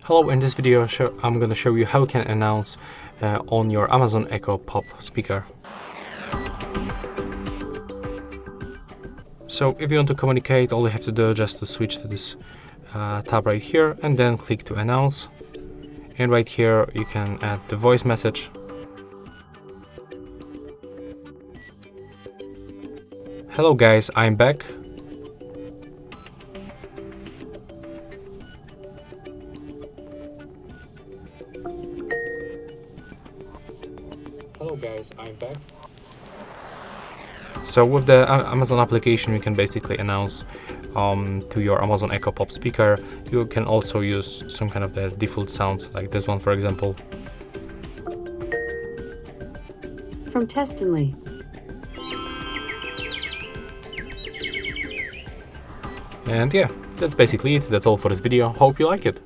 Hello, in this video I'm going to show you how you can announce on your Amazon Echo Pop speaker. So if you want to communicate, all you have to do is just to switch to this tab right here and then click to announce. And right here you can add the voice message. Hello guys, I'm back. Hello guys, I'm back. So with the Amazon application, you can basically announce to your Amazon Echo Pop speaker. You can also use some kind of the default sounds, like this one, for example. From Testingly. And yeah, that's basically it. That's all for this video. Hope you like it.